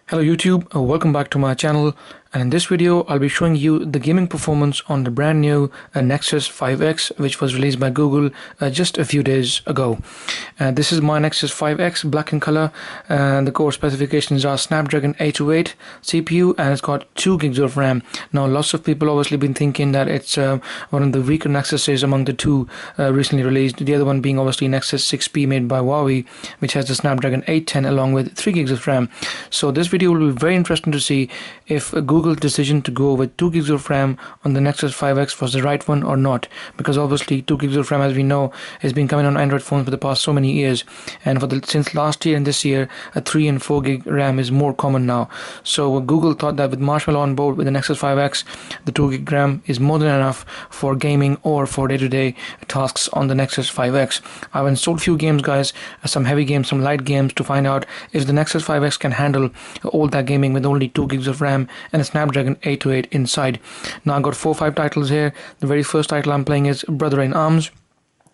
Hello YouTube, welcome back to my channel, and in this video I'll be showing you the gaming performance on the brand new Nexus 5X, which was released by Google just a few days ago. This is my Nexus 5X, black in color, and the core specifications are Snapdragon 828 CPU, and it's got 2 gigs of RAM. Now lots of people obviously been thinking that it's one of the weaker Nexuses among the two recently released, the other one being obviously Nexus 6P made by Huawei, which has the Snapdragon 810 along with 3 gigs of RAM. So this video will be very interesting to see if Google's decision to go with 2 gigs of RAM on the Nexus 5X was the right one or not, because obviously 2 gigs of RAM, as we know, has been coming on Android phones for the past so many years, and since last year and this year a 3 and 4 gig RAM is more common now. So Google thought that with Marshmallow on board with the Nexus 5X, the 2 gig RAM is more than enough for gaming or for day-to-day tasks on the Nexus 5X. I've installed a few games, guys, some heavy games, some light games, to find out if the Nexus 5X can handle all that gaming with only 2 gigs of RAM and a Snapdragon 828 inside. Now I've got 4 or 5 titles here. The very first title I'm playing is Brother in Arms.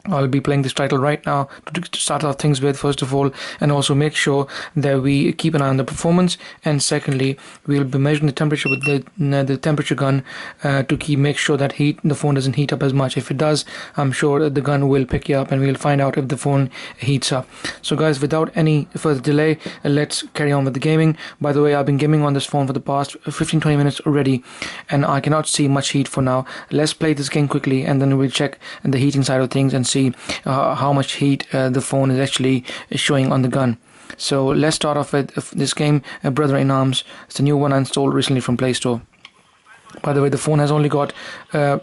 I'll be playing this title right now to start off things with, first of all, and also make sure that we keep an eye on the performance, and secondly we'll be measuring the temperature with the temperature gun to make sure that the phone doesn't heat up as much. If it does, I'm sure that the gun will pick you up and we'll find out if the phone heats up. So guys, without any further delay, let's carry on with the gaming. By the way, I've been gaming on this phone for the past 15-20 minutes already, and I cannot see much heat for now. Let's play this game quickly and then we'll check the heating side of things and see how much heat the phone is actually showing on the gun. So let's start off with this game, Brother in Arms. It's the new one I installed recently from Play Store. By the way, the phone has only got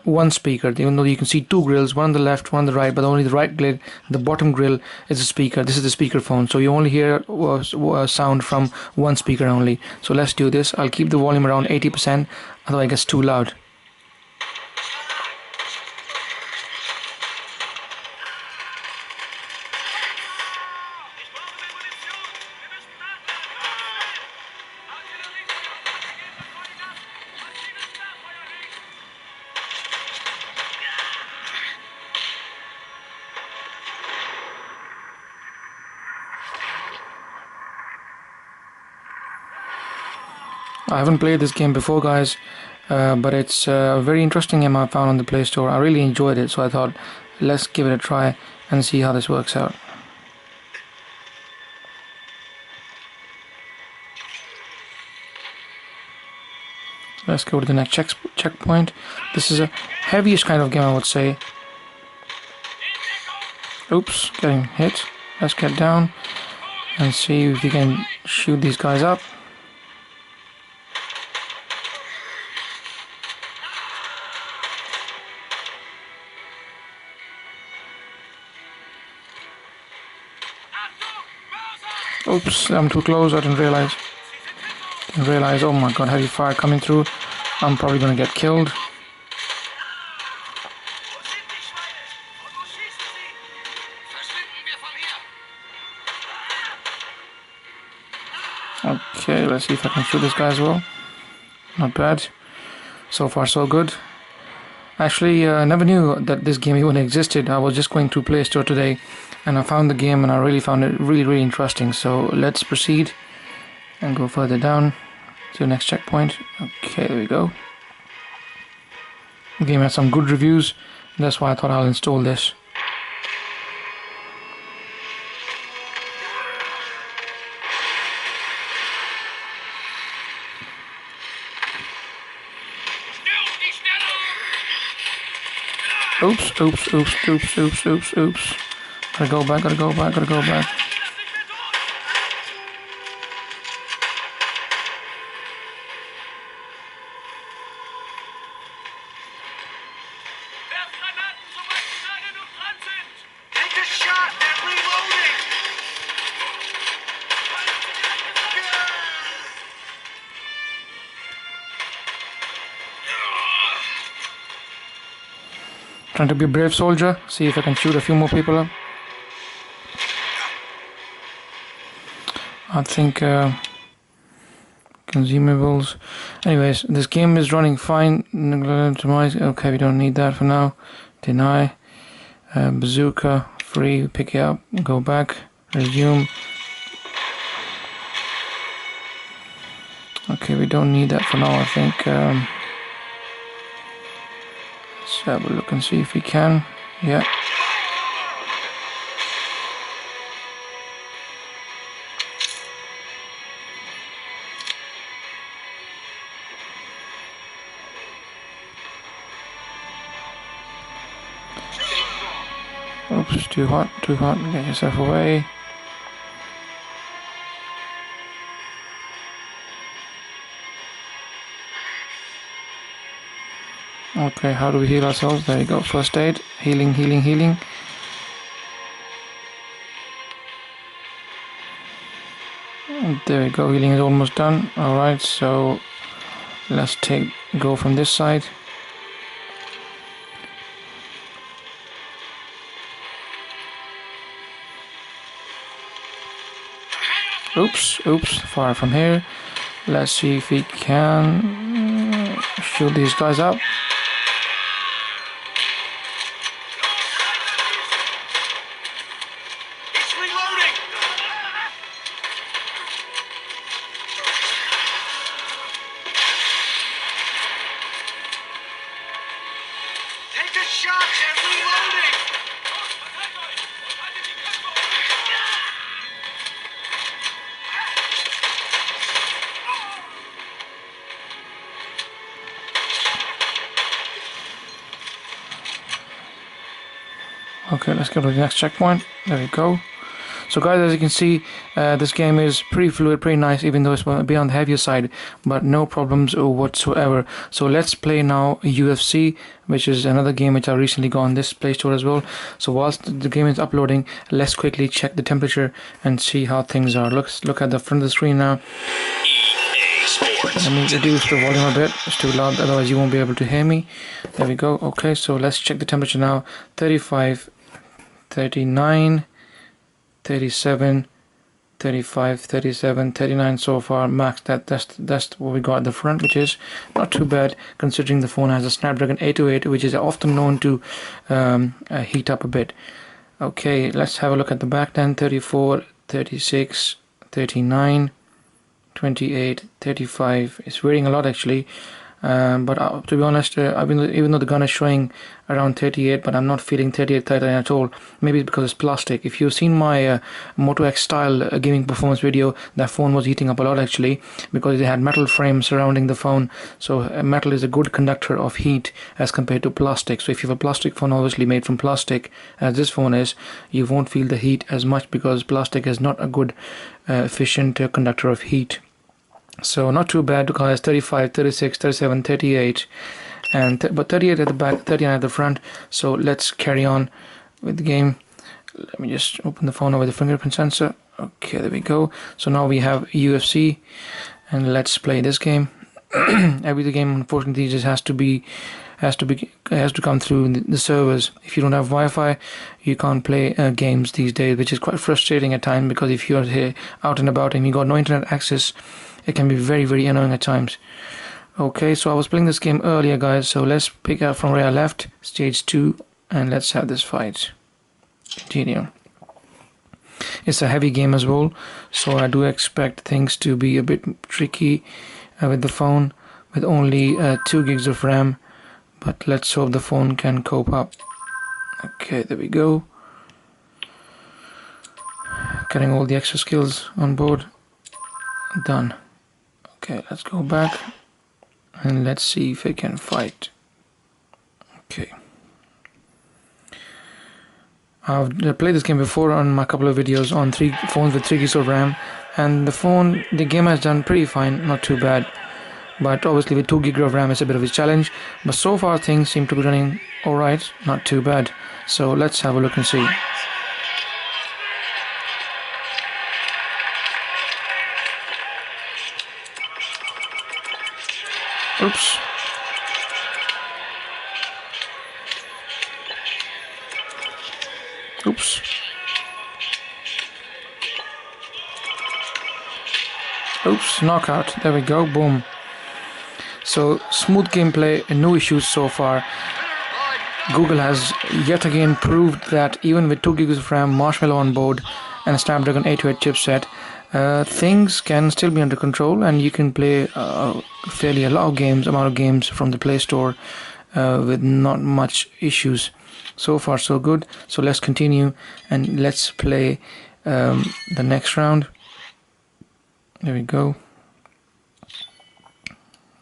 one speaker, even though you can see 2 grills, one on the left, one on the right, but only the right grill, the bottom grill, is a speaker. This is the speaker phone, so you only hear sound from one speaker only. So let's do this. I'll keep the volume around 80%, otherwise it gets too loud. I haven't played this game before, guys, but it's a very interesting game I found on the Play Store. I really enjoyed it, so I thought let's give it a try and see how this works out. Let's go to the next checkpoint. This is a heaviest kind of game, I would say. Oops, getting hit. Let's get down and see if we can shoot these guys up. Oops, I'm too close, I didn't realize. Oh my god, heavy fire coming through. I'm probably gonna get killed. Okay, let's see if I can shoot this guy as well. Not bad. So far so good. Actually, I never knew that this game even existed. I was just going through Play Store today and I found the game and I really found it really interesting. So let's proceed and go further down to the next checkpoint. Okay, there we go. The game has some good reviews, that's why I thought I'll install this. Oops. Gotta go back. Trying to be a brave soldier, see if I can shoot a few more people up. I think consumables. Anyways, this game is running fine. Okay, we don't need that for now. Deny. Bazooka, free, pick it up, go back, resume. Okay, we don't need that for now, I think. Let's have a look and see if we can. Yeah. Oops, too hot, get yourself away. Okay, how do we heal ourselves? There you go, first aid, healing. There we go, healing is almost done. Alright, so let's go from this side. Oops, far from here. Let's see if we can shoot these guys up. It's reloading. Take a shot and reloading. Okay, let's go to the next checkpoint. There we go. So guys, as you can see, this game is pretty fluid, pretty nice, even though it's be on the heavier side, but no problems whatsoever. So let's play now UFC, which is another game which I recently got on this Play Store as well. So whilst the game is uploading, let's quickly check the temperature and see how things are. Look at the front of the screen now. Let me reduce the volume a bit, it's too loud, otherwise you won't be able to hear me. There we go. Okay, so let's check the temperature now. 35, 39, 37, 35, 37, 39 so far, max. That's what we got at the front, which is not too bad considering the phone has a Snapdragon 808, which is often known to heat up a bit. Okay, let's have a look at the back then. 34, 36, 39, 28, 35. It's varying a lot actually. But to be honest, even though the gun is showing around 38, but I'm not feeling 38 tight at all. Maybe it's because it's plastic. If you've seen my Moto X style gaming performance video, that phone was heating up a lot actually, because it had metal frame surrounding the phone. So metal is a good conductor of heat as compared to plastic. So if you have a plastic phone, obviously made from plastic, as this phone is, you won't feel the heat as much because plastic is not a good efficient conductor of heat. So not too bad, because 35, 36, 37, 38, but 38 at the back, 39 at the front. So let's carry on with the game. Let me just open the phone with the fingerprint sensor. Okay, there we go. So now we have UFC, and let's play this game. Every game, unfortunately, just has to come through the servers. If you don't have Wi-Fi, you can't play games these days, which is quite frustrating at times, because if you're here out and about and you got no internet access, it can be very, very annoying at times. Okay, so I was playing this game earlier, guys, so let's pick up from where I left, stage 2, and let's have this fight. Continue. It's a heavy game as well, so I do expect things to be a bit tricky with the phone, with only 2 gigs of RAM, but let's hope the phone can cope up. Okay, there we go. Getting all the extra skills on board. Done. Okay, let's go back and let's see if I can fight. Okay. I've played this game before on my couple of videos on 3 phones with 3 gigs of RAM, and the game has done pretty fine, not too bad. But obviously with 2 gig of RAM it's a bit of a challenge, but so far things seem to be running alright, not too bad. So let's have a look and see. Oops. Oops. Oops, knockout. There we go, boom. So smooth gameplay and no issues so far. Google has yet again proved that even with 2 gigs of RAM, Marshmallow on board, and a Snapdragon 808 chipset, things can still be under control, and you can play fairly a lot of amount of games from the Play Store with not much issues. So far, so good. So let's continue and let's play the next round. There we go.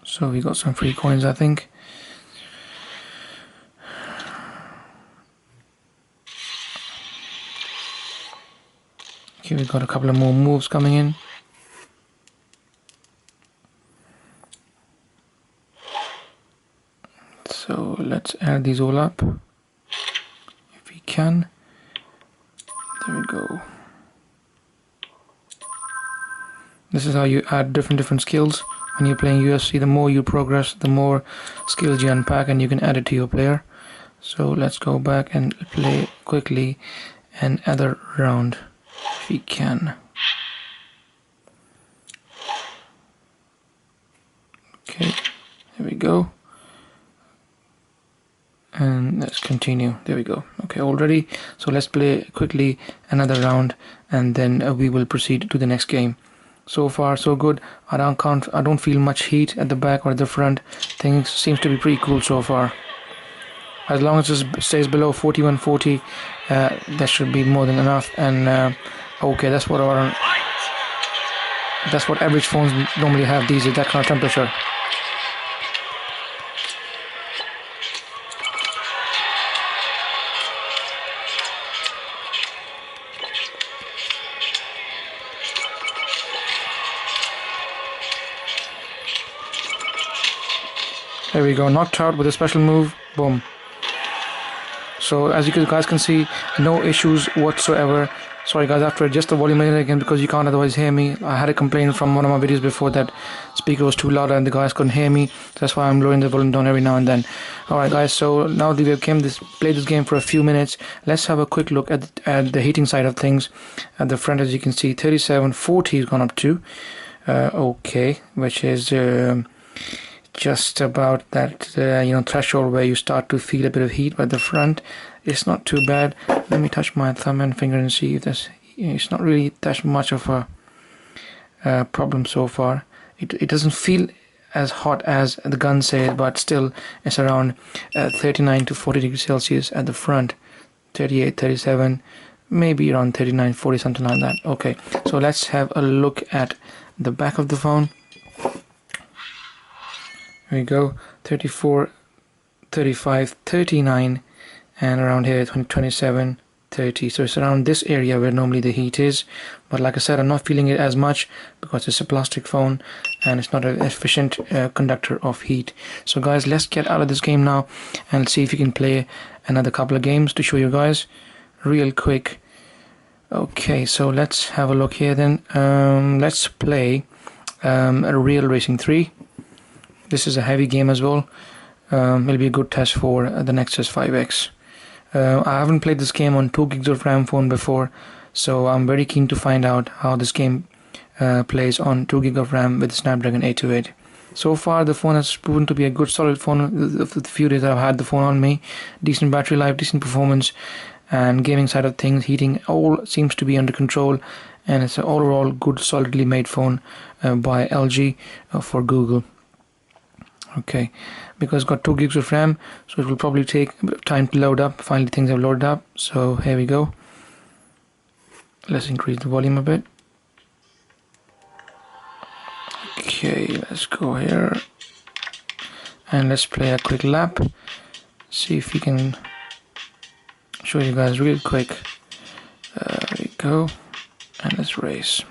So we got some free coins, I think. Okay, we got a couple of more moves coming in. So let's add these all up if we can. There we go. This is how you add different skills. When you're playing UFC, the more you progress, the more skills you unpack, and you can add it to your player. So let's go back and play quickly another round if we can. Okay, here we go. And let's continue. There we go. Okay, all ready. So let's play quickly another round, and then we will proceed to the next game. So far, so good. I don't feel much heat at the back or at the front. Things seems to be pretty cool so far. As long as it stays below 4140, that should be more than enough. And okay, that's what average phones normally have these at that kind of temperature. There we go, knocked out with a special move. Boom. So as you guys can see, no issues whatsoever. Sorry guys, I have to adjust the volume again because you can't otherwise hear me. I had a complaint from one of my videos before that speaker was too loud and the guys couldn't hear me. So that's why I'm lowering the volume down every now and then. Alright guys, so now that we've played this game for a few minutes, let's have a quick look at the heating side of things. At the front, as you can see, 3740 has gone up to. Okay, which is just about that threshold where you start to feel a bit of heat. But the front, it's not too bad. Let me touch my thumb and finger and see if it's not really that much of a problem so far. It doesn't feel as hot as the gun says, but still it's around 39 to 40 degrees Celsius at the front. 38, 37, maybe around 39, 40, something like that. Okay, so let's have a look at the back of the phone. There we go, 34, 35, 39, and around here 27, 30. So it's around this area where normally the heat is. But like I said, I'm not feeling it as much because it's a plastic phone and it's not an efficient conductor of heat. So guys, let's get out of this game now and see if you can play another couple of games to show you guys real quick. Okay, so let's have a look here then. Let's play a Real Racing 3. This is a heavy game as well. It'll be a good test for the Nexus 5X. I haven't played this game on 2 gigs of RAM phone before, so I'm very keen to find out how this game plays on 2 gig of RAM with Snapdragon 828. So far the phone has proven to be a good solid phone. The few days I've had the phone on me, decent battery life, decent performance, and gaming side of things, heating, all seems to be under control, and it's an overall good solidly made phone by LG for Google. Okay, because it's got 2 gigs of RAM, so it will probably take a bit of time to load up. Finally things have loaded up, so here we go. Let's increase the volume a bit. Okay, let's go here and let's play a quick lap, see if we can show you guys real quick. There we go, and let's race.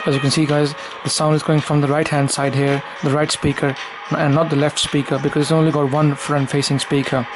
As you can see guys, the sound is coming from the right hand side here, the right speaker, and not the left speaker, because it's only got one front facing speaker.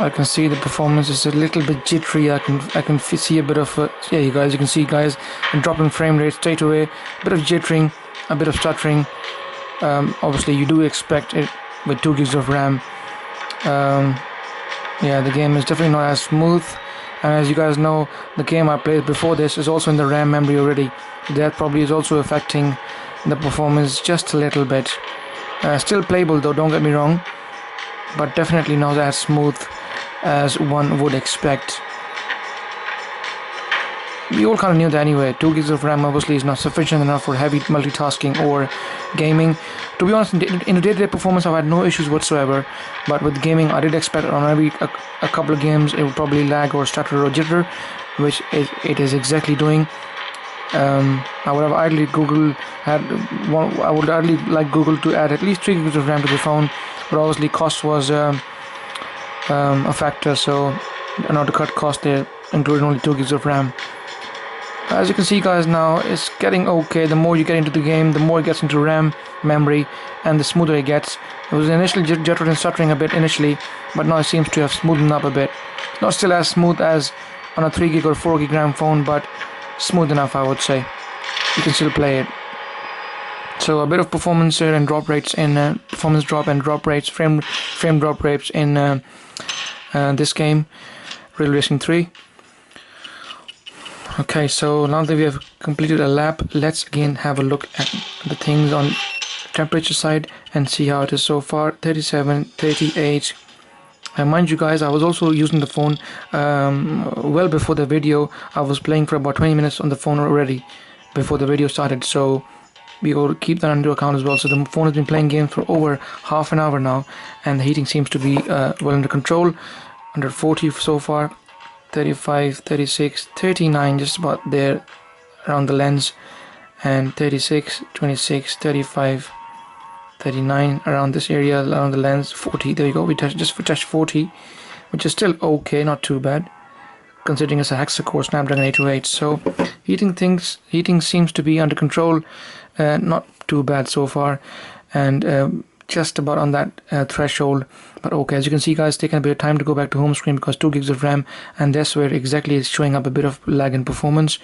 I can see the performance is a little bit jittery. I can see a bit of yeah, you can see guys, a drop in frame rate straight away, a bit of jittering, a bit of stuttering. Obviously you do expect it with 2 gigs of RAM. Yeah, the game is definitely not as smooth, and as you guys know, the game I played before this is also in the RAM memory already. That probably is also affecting the performance just a little bit. Still playable though, don't get me wrong, but definitely not as smooth as one would expect. We all kind of knew that anyway. 2 gigs of RAM obviously is not sufficient enough for heavy multitasking or gaming. To be honest, in the day-to-day performance I've had no issues whatsoever, but with gaming I did expect on a couple of games it would probably lag or stutter or jitter, which it is exactly doing. I would ideally like Google to add at least 3 gigs of RAM to the phone, but obviously cost was a factor, so in order to cut cost they included only 2 gigs of RAM. As you can see guys, now it's getting okay. The more you get into the game, the more it gets into RAM memory and the smoother it gets. It was initially jittered and stuttering a bit initially, but now it seems to have smoothened up a bit. Not still as smooth as on a 3 gig or 4 gig RAM phone, but smooth enough I would say. You can still play it. So a bit of performance and drop rates in performance drop and drop rates, frame drop rates in this game, Real Racing 3. Okay, so now that we have completed a lap, let's again have a look at the things on temperature side and see how it is so far. 37, 38. Mind you guys, I was also using the phone well before the video. I was playing for about 20 minutes on the phone already before the video started, so we will keep that into account as well. So the phone has been playing games for over half an hour now, and the heating seems to be well under control. Under 40 so far. 35, 36, 39, just about there around the lens, and 36, 26, 35, 39 around this area around the lens. 40, there you go, we touched 40, which is still okay, not too bad considering it's a hexa-core Snapdragon 828. So heating seems to be under control, not too bad so far, and just about on that threshold, but okay. As you can see guys, taking a bit of time to go back to home screen because 2 gigs of RAM, and that's where exactly it's showing up a bit of lag in performance,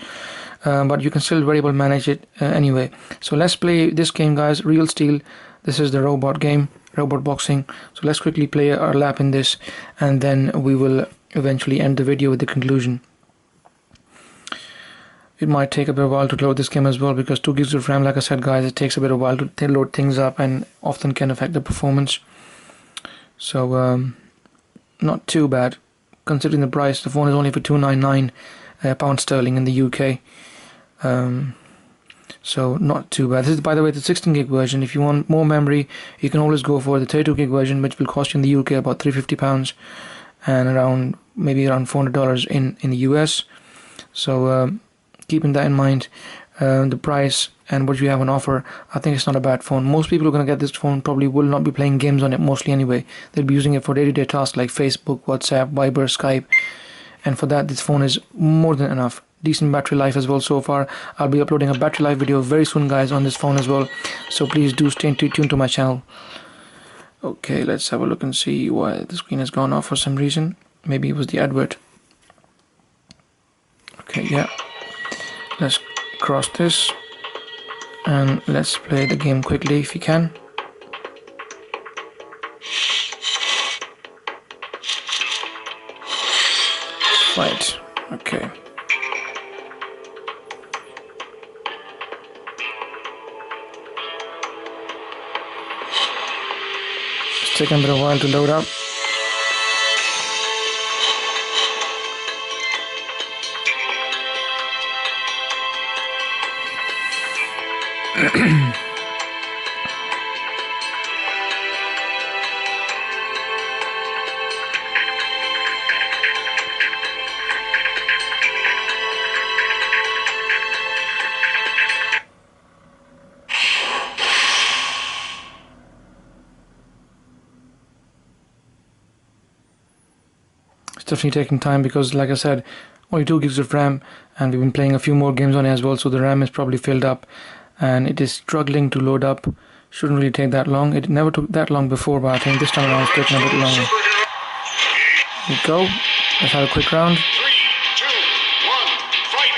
but you can still very well manage it anyway. So let's play this game guys, Real Steel. This is the robot game, robot boxing. So let's quickly play our lap in this, and then we will eventually end the video with the conclusion. It might take a bit of a while to load this game as well because 2 gigs of RAM, like I said guys, it takes a bit of a while to load things up and often can affect the performance. So not too bad considering the price. The phone is only for £299 pound sterling in the UK, so not too bad. This is, by the way, the 16 gig version. If you want more memory, you can always go for the 32 gig version, which will cost you in the UK about £350 and maybe around $400 in the US. So keeping that in mind, the price and what you have on offer, I think it's not a bad phone. Most people who are going to get this phone probably will not be playing games on it mostly anyway. They'll be using it for day-to-day tasks like Facebook, WhatsApp, Viber, Skype, and for that this phone is more than enough. Decent battery life as well so far. I'll be uploading a battery life video very soon guys on this phone as well, so please do stay tuned to my channel. Okay, let's have a look and see why the screen has gone off for some reason. Maybe it was the advert. Okay, yeah. Let's cross this and let's play the game quickly if you can. Right, okay. It's taking a bit of a while to load up. It's definitely taking time because, like I said, only 2 gigs of RAM, and we've been playing a few more games on it as well, so the RAM is probably filled up and it is struggling to load up. Shouldn't really take that long. It never took that long before, but I think this time around it's taking a bit longer. Here we go. Let's have a quick round. 3, 2, 1, fight!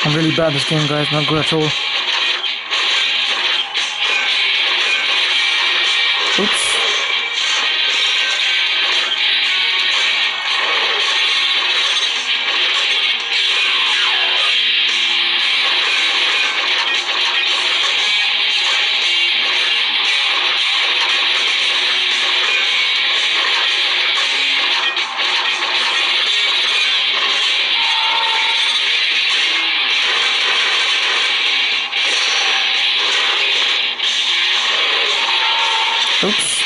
I'm really bad at this game, guys. Not good at all. Oops. Oops.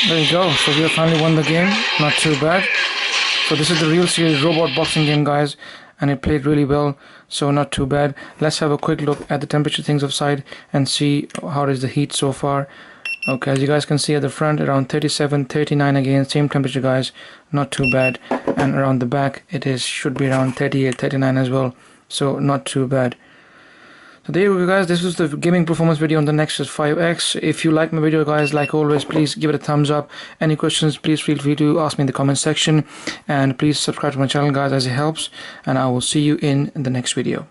There you go. So we have finally won the game. Not too bad. So this is the real series robot boxing game, guys, and it played really well, so not too bad. Let's have a quick look at the temperature things offside and see how is the heat so far. Okay, as you guys can see at the front, around 37, 39 again, same temperature, guys, not too bad. And around the back, should be around 38, 39 as well, so not too bad. So there you go, guys. This was the gaming performance video on the Nexus 5X. If you like my video, guys, like always, please give it a thumbs up. Any questions, please feel free to ask me in the comment section, and please subscribe to my channel, guys, as it helps. And I will see you in the next video.